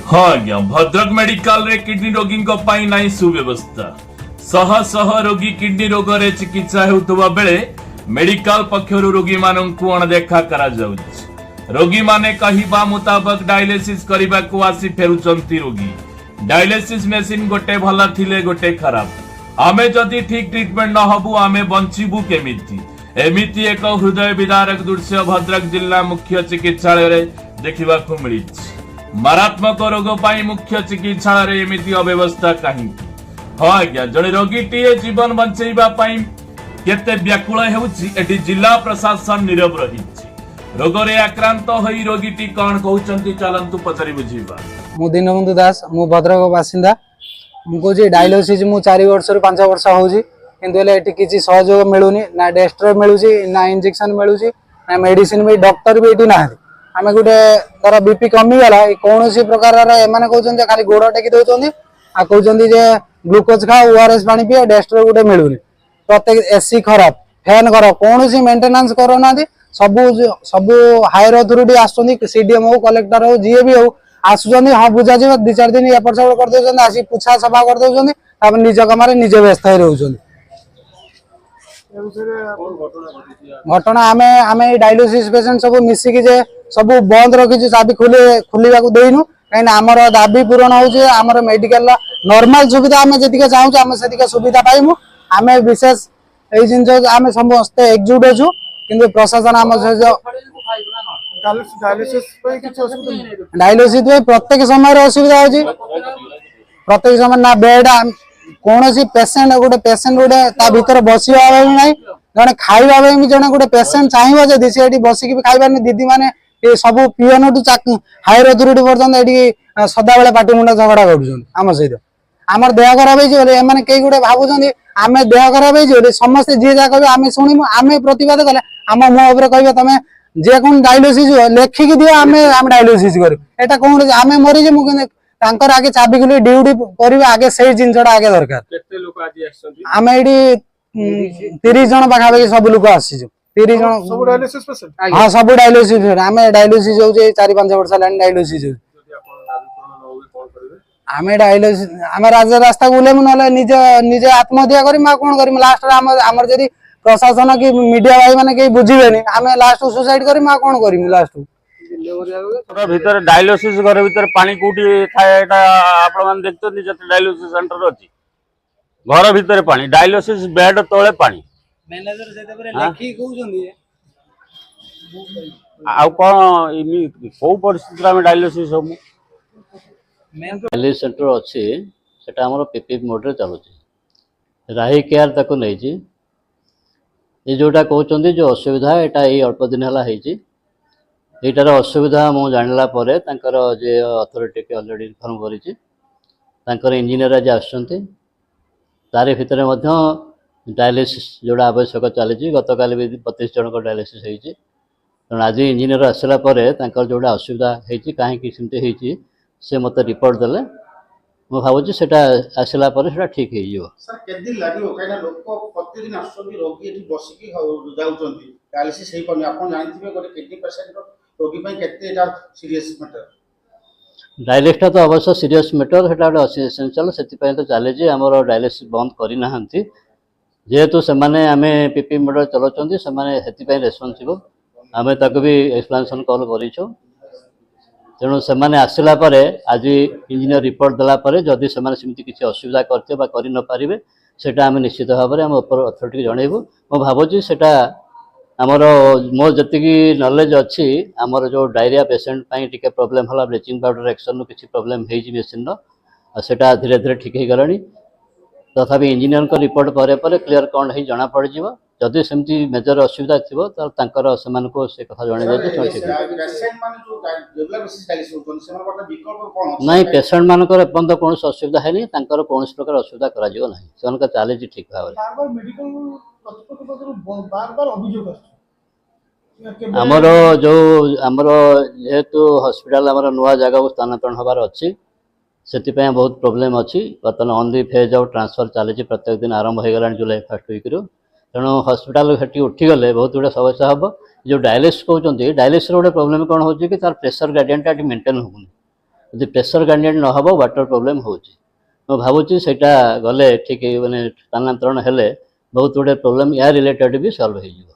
हाँ आज्ञा भद्रक मेडिकल रे किडनी रोगी नहीं सुव्यवस्था शह शह रोगी किडनी रोग रे चिकित्सा हेउतबा बेले मेडिकल पक्षरु रोगी माननकु अणदेखा करा जाउछि। रोगी माने कहिबा मुताबक डायलिसिस करिबा को आसी फेरुचंती रोगी। डायलिसिस मशीन गोटे भला थिले गोटे खराब। आमे जदि ठीक ट्रीटमेंट न हबु आमे बंचिबु केमिति। एमिति एक हृदय विदारक दृश्य भद्रक जिला मुख्य चिकित्सालय रे देखिबा को मिलिछि। मारात्मक रोग पाई मुख्य चिकित्सालय रे एमिति अव्यवस्था कहीं। हाँ आज्ञा जड़े रोगीटी जीवन बंचेबा पाई केते व्याकुल हेउछि एटी जिला प्रशासन नीरव रहिछि। रोग रे आक्रांत होई रोगीटी कोन कहउचंती चलंतु पचरी बुझीबा। मु दीनबंधु दास मु भद्रक बासिंदा हमको जे डायलिसिस मु 4 वर्ष रु 5 वर्ष होउछि किंतु एले एटी किछि सहयोग मिलुनी ना डेस्ट्रो मिलुछि ना इंजेक्शन मिलुछि ना मेडिसिन भी डॉक्टर भी एटी ना आमे गुटे तर बीपी कमी गला कौन सी प्रकार एमाने कहउछन जे खाली गोड़ टेकी दउछन आ कहउछन जे ग्लूकोज खा ओआरएस पानी पिए डेस्ट्रो गुटे मिलुनी। प्रत्येक एसी खराब फैन खराब कौन सी मेंटेनेंस करना सबू सबू हायर अथॉरिटी आसुछन सीडीएम हो कलेक्टर हो जी भी हो आसुछन हाँ बुझा जी 2-4 दिन एपट सेपट कर दउछन आसी पुछा सफा कर दउछन तापर निज कमारे निज व्यस्त हो रहउछन। घटना आमे आमे डायलिसिस पेशेंट सब मिसिकी जे सब बंद रखी चाबी खोलिबा को देइनु कहीं आमर दाबी पूरण हो आमर मेडिकल नॉर्मल सुविधा आमे जतिके चाहू आमे सेतिके सुविधा पाइमु। आमे विशेष एई जिंस आमे समस्त एकजुट अछु किंतु प्रशासन आम डायलिसिस प्रत्येक समय असुविधा होची। प्रत्येक समय ना बेड कौन सी पेसेंट गोटे ता भीतर बसिबा नहीं जने खाइबा भी जने गोटे पेसेंट चाहिबो जदी से बसिकी भी खाइबा नहीं दीदी माने ये सब पियन टू हायर अथॉरिटी पर्यंत एटी सदा बेले पाटी मुंडा झगड़ा करूछन आम सहित आमर देह खराब होई एमाने कई गोटे भाबुछन आमे देह खराब होई समस्त जे जा कहबे आमे सुनिमु आमे प्रतिवाद कले आम मुह ऊपर कहबे तमे जे कोन डायलिसिस लेखिक दियो आमे डायलिसिस करू एटा कोन आमे मरि जे मु तांकर आगे चाबी खुली ड्यूटी करिवे आगे सही जिनसडा आगे दरकार। केते लोक आजि आछन आमे एडी 30 जन पाखाबे सब लोक आसीजु 30 जन सब डायलिसिस पेशेंट हां सब डायलिसिस आमे डायलिसिस होजे 4-5 वर्ष लाइन डायलिसिस आमे डायलिसिस आमे रास्ता गुलेमु नले निजे आत्महत्या करी मा कोन करी लास्ट हमर जदी प्रशासन की मीडिया भाई माने के बुझिबेनी आमे लास्ट सुसाइड करी मा कोन करी लास्ट भीतर डायलिसिस घर भीतर पानी कोठी थाए एटा आपण मान देखतो नि जते डायलिसिस सेंटर अछि घर भीतर पानी डायलिसिस बेड तळे पानी मैनेजर सेते परे लेखि कहउछन आ कोन को परिस्थिति में डायलिसिस हम डायलिसिस सेंटर अछि सेटा हमर पीपी मोड रे चलुछि राही केयर तको नै छी ए जोटा कहउछन जो असुविधा एटा ए अल्प दिन हला हेछि एटार असुविधा मु जानला परे तांकर जे अथॉरिटी के ऑलरेडी इन्फॉर्म करिछि तांकर इंजीनियर आज आछंती तारे भितर मध्य डायलिसिस जोड़ा आवश्यक चली गतकाली भी 25 जन को डायलिसिस होती तेणु आज इंजीनियर आसला तांकर जोड़ा असुविधा होती कहीं सेमती से मत रिपोर्ट देले मु भावुँ से आसला ठीक हो सर के दिन लागियो काइना लोक प्रतिदिन आसुनी रोगी एठी बसिकी जाउचंती डायलिसिस हेई पनी आपण जानथिबे गोटे किडनी पेशेंट रोगी पई केते एटा सीरियस मैटर डायलिसिस तो अवश्य सीरियस मैटर सेटा गोटे एसेंशियल से तो चले आमर डायलिसिस बंद करना जेहेतु से आमे पीपी मॉडल चलाउछंती से रेस्पॉन्सिबल आमे ताको भी एक्सप्लेनेशन कॉल करिछो तेणु से आसला आज इंजीनियर रिपोर्ट देला जदि से किसी असुविधा करते बा करि न पारिबे सेटा आमे निश्चित भाव में आम ऊपर अथॉरिटी जनइबू मो भावुँ सेटा आमर मो जी नॉलेज अच्छी आमर जो डायरिया पेशेंट पाई टिके प्रॉब्लम हला ब्लीचिंग पाउडर एक्शन किसी प्रॉब्लम होई मेसीन सेटा धीरे धीरे ठीक हो गलानी तथापि इंजीनियर को रिपोर्ट पर क्लीयर कौन है जना पड़ जाव जदि सेमती मेजर असुविधा थी से कथा जन ना पेसेंट मानक एपर्त कौन असुविधा है कौन प्रकार असुविधा कर चली ठीक भाव आमर जो आमर जेहेतु हॉस्पिटल आमर नुआ जगह को स्थानांतरण हबार अच्छी से बहुत प्रोब्लेम अच्छी बर्तमान on the phase out transfer चली प्रत्येक दिन आरंभ हो गला जुलाई फर्स्ट वीक रू तेणु हॉस्पिटल से उठीगले बहुत गुड़ा समस्या हम जो डायलिसिस कहते डायलिसिस गोटे प्रोब्लेम कौन हो तार प्रेशर ग्रेडियंट मेंटेन होनी ଯଦି ପ୍ରେସର ଗ୍ରାଡ଼ିଏଣ୍ଟ ନ ହେବ ୱାଟର ପ୍ରୋବ୍ଲେମ୍ ହେଉଛି। ମୁଁ ଭାବୁଛି ସେଇଟା ଗଲେ ଠିକ୍ ମାନେ ସ୍ଥାନାନ୍ତରଣ ହେଲେ ବହୁତ ଗୁଡ଼ିଏ ପ୍ରୋବ୍ଲେମ୍ ୟା ରିଲେଟେଡ୍ ବି ସଲ୍ଭ ହେଇଯିବ।